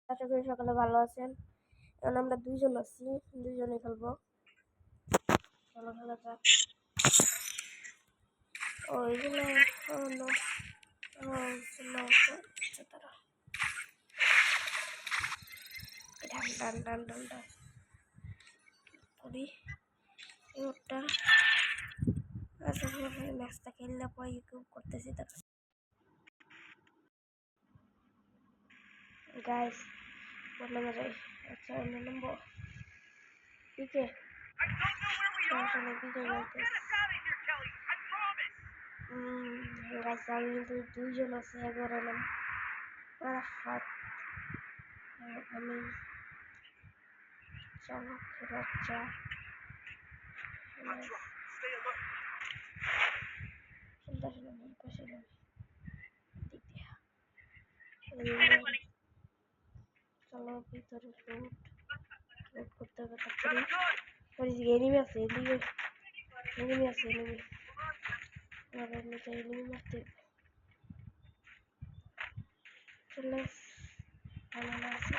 আশা করি সকালে ভালো আছেন। এখন আমরা দুইজন আছি, দুইজনে খেলবো। চলো খেলা যাক। ওইগুলো ডান ডান ডান ডান করি ওটা। আচ্ছা ম্যাচটা খেললে পরে ইউটিউব করতেছি। গাইস বললাম যাই। আচ্ছা অন্য নম্বর পিকে গাইস আমি কিন্তু দুইজন আছে এগারো নাম হাত আমি চলো বাচ্চা চলো ভিতরে লুট করতে হবে। তারপরে এনিমি আছে, এনিমি আছে, এনিমি আমাদের নিচে এনিমি মারতে চলে আছে।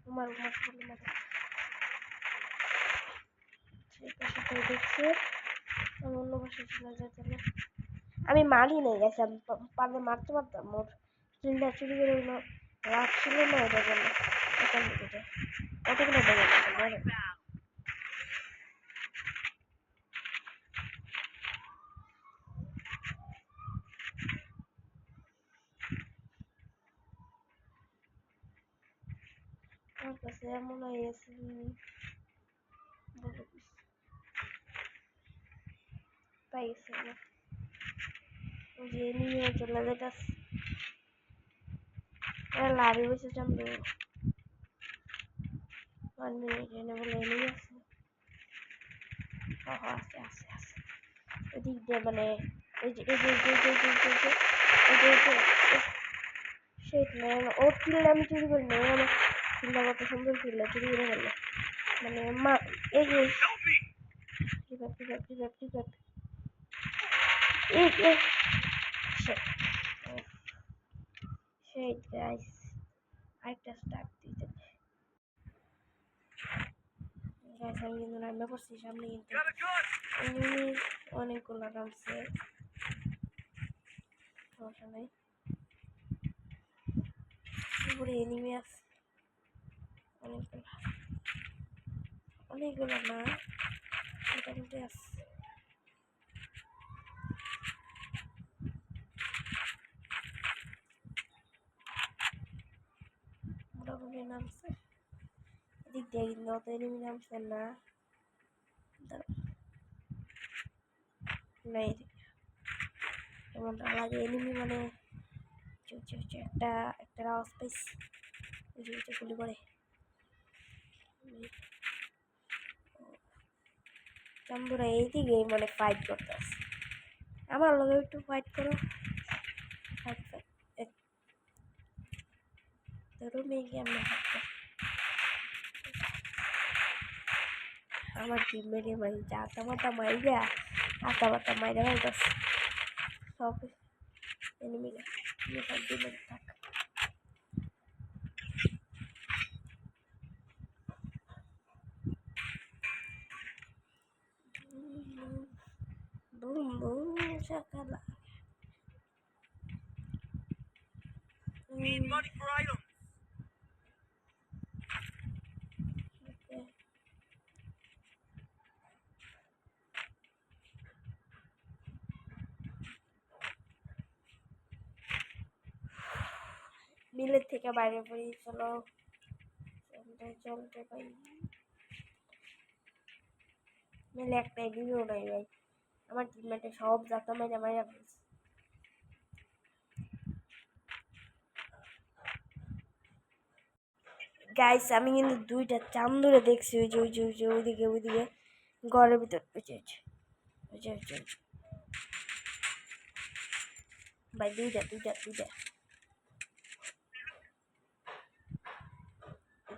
তোমার দেখছে আমি অন্য পাশে চলে যাই। তাহলে আমি মারি নাই গেছে, আমি পারলে মারতে পারতাম। মোর চিন্তা চুরি করে রাত ছিল না ওটা বললো কতগুলো দেবে আমার কাছে এমন হয়েছে পাইছে না যে নিয়ে চলে যেতেছে লাভি বসে জানবো 1 মিনিট এনে বলে এনে আছে। আছে আছে আছে এদিক দিয়ে মানে এই যে সেই ওর কিনলে আমি চুরি করি না। আমার কিনলে কত সুন্দর কিনলে চুরি করে ফেললো মানে মা এই যে সেই গাইস আরেকটা স্টার্ট দিতে গাইস আমি কিন্তু রান্না করছি সামনে কিন্তু অনেকগুলো নামছে সমস্যা নাই। উপরে এনিমি আছে অনেকগুলো না মোটামুটি আছে। মোটামুটি নামছে এদিক দিয়ে কিন্তু অত এনিমি নামছে না নাই এমনটা লাগে এনিমি মানে একটা একটা আওয়াজ পাইছি গুলি করে চান্দুরা এইদিকে মানে ফাইট করতে আছে। আমার লগে একটু ফাইট করো রুমে গিয়ে আমি আমার টিমমেটে মারি আতা মাতা মাইরা মাইরাছে সব এনিমিরা সব টিমমেট থাক বুম বুম শাকালা need money for items. মিলের থেকে বাইরে পড়ি চলো চলতে পাই মিলে একটা এদিকেও নাই ভাই। আমার টিমমেটে সব যাতা মাইরা ফেলছে। গাইস আমি কিন্তু দুইটা চান্দুরে দেখছি ওই যে ওইদিকে ঘরের ভিতর ভাই দুইটা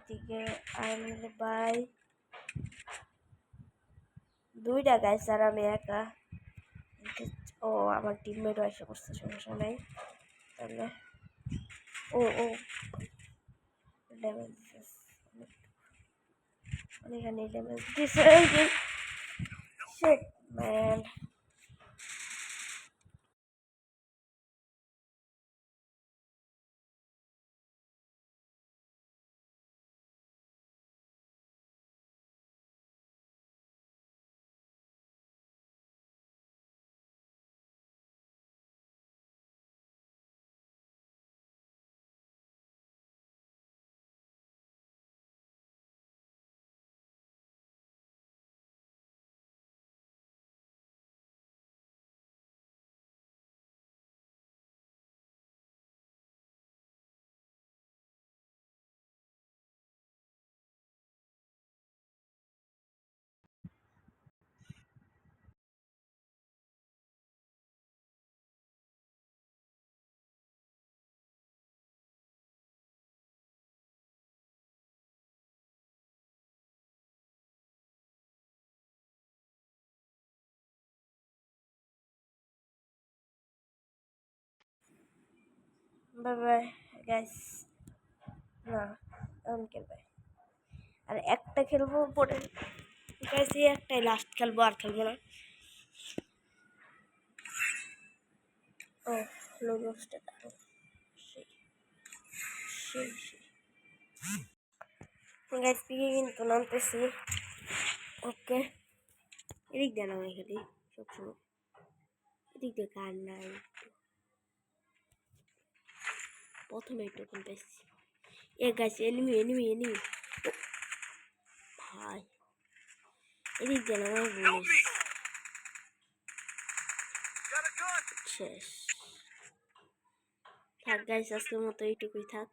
এদিকে ভাই দুইটা গাইস আর আমি একা। ও আমার টিমমেটও এসে পড়ছে সমস্যা নাই। তাহলে ও ড্যামেজ অনেকখানি ড্যামেজ দিছে shit man. Bye bye guys, না এখন খেলবে আর একটা খেলবো পরে গাইস, এই একটাই লাস্ট খেলবো, আর খেলবো না। ও লোগোসটা সেই সেই সেই গাইস, পিকে কিন্তু নামতেছি। ওকে, এদিক দিয়ে নামাই খালি সবসময়, এদিক দিয়ে কার নাই। প্রথমে একটু কোন পেয়েছি এ গাইস, এনিমি এনিমি এনিমি ভাই, এদিক দিয়ে নামাই বলিস শেষ। থাক গাইস, আজকের মতো এইটুকুই থাক।